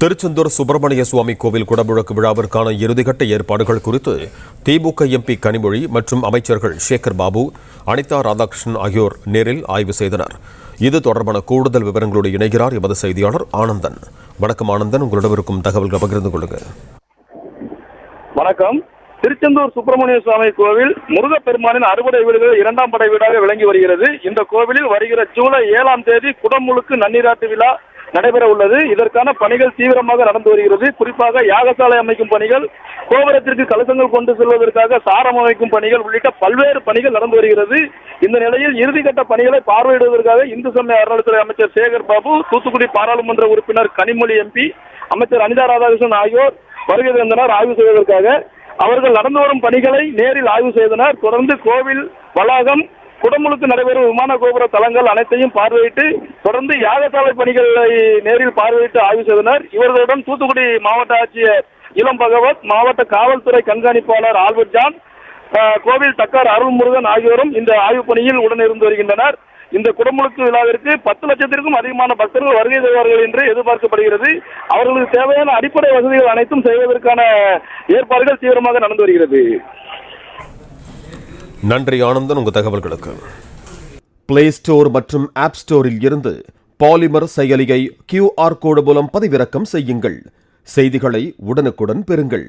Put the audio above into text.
திருச்செந்தூர் சுப்பிரமணிய சுவாமி கோவில் குடமுழக்கு விழாவிற்கான இறுதிக்கட்ட ஏற்பாடுகள் குறித்து திமுக எம்பி கனிமொழி மற்றும் அமைச்சர்கள் சேகர் பாபு, அனிதா ராதாகிருஷ்ணன் ஆகியோர் நேரில் ஆய்வு செய்தனர். இது தொடர்பான கூடுதல் விவரங்களோடு இணைகிறார் எமது செய்தியாளர் ஆனந்தன். வணக்கம் ஆனந்தன், உங்களிடம் இருக்கும் தகவல்கள் பகிர்ந்து கொள்ளுங்கள். வணக்கம். திருச்செந்தூர் சுப்பிரமணிய சுவாமி கோவில் முருகப்பெருமானின் அறுபடை வீடுகள் இரண்டாம் படை வீடாக விளங்கி வருகிறது. இந்த கோவிலில் வருகிற ஜூலை 7ஆம் தேதி குடமுழுக்கு நன்னீராட்டு விழா நடைபெற உள்ளது. இதற்கான பணிகள் தீவிரமாக நடந்து வருகிறது. குறிப்பாக யாகசாலை அமைக்கும் பணிகள், கோபுரத்திற்கு கலசங்கள் கொண்டு செல்வதற்காக சாரம் அமைக்கும் பணிகள் உள்ளிட்ட பல்வேறு பணிகள் நடந்து வருகிறது. இந்த நிலையில் இறுதிக்கட்ட பணிகளை பார்வையிடுவதற்காக இந்து சமய அறநிலையத்துறை அமைச்சர் சேகர் பாபு, தூத்துக்குடி பாராளுமன்ற உறுப்பினர் கனிமொழி எம்பி, அமைச்சர் அனிதா ராதாகிருஷ்ணன் ஆகியோர் வருகை தந்தனர் ஆய்வு செய்வதற்காக. அவர்கள் நடந்து வரும் பணிகளை நேரில் ஆய்வு செய்தனர். தொடர்ந்து கோவில் வளாகம், குடமுழுக்கு நடைபெறும் விமான கோபுர தளங்கள் அனைத்தையும் பார்வையிட்டு தொடர்ந்து யாகசாலை பணிகளை நேரில் பார்வையிட்டு ஆய்வு செய்தனர். இவர்களுடன் தூத்துக்குடி மாவட்ட ஆட்சியர் இளம் பகவத், மாவட்ட காவல்துறை கண்காணிப்பாளர் ஆல்பர்ட் ஜான், கோவில் தக்கார் அருள்முருகன் ஆகியோரும் இந்த ஆய்வு பணியில் உடனிருந்து வருகின்றனர். இந்த குடமுழுக்கு விழாவிற்கு 10 லட்சத்திற்கும் அதிகமான பக்தர்கள் வருகை தருவார்கள் என்று எதிர்பார்க்கப்படுகிறது. அவர்களுக்கு தேவையான அடிப்படை வசதிகள் அனைத்தும் செய்வதற்கான ஏற்பாடுகள் தீவிரமாக நடந்து வருகிறது. நன்றி ஆனந்தன், உங்கள் தகவல்களுக்கு. பிளே ஸ்டோர் மற்றும் ஆப் ஸ்டோரில் இருந்து பாலிமர் செயலியை QR கோடு மூலம் பதிவிறக்கம் செய்யுங்கள். செய்திகளை உடனுக்குடன் பெறுங்கள்.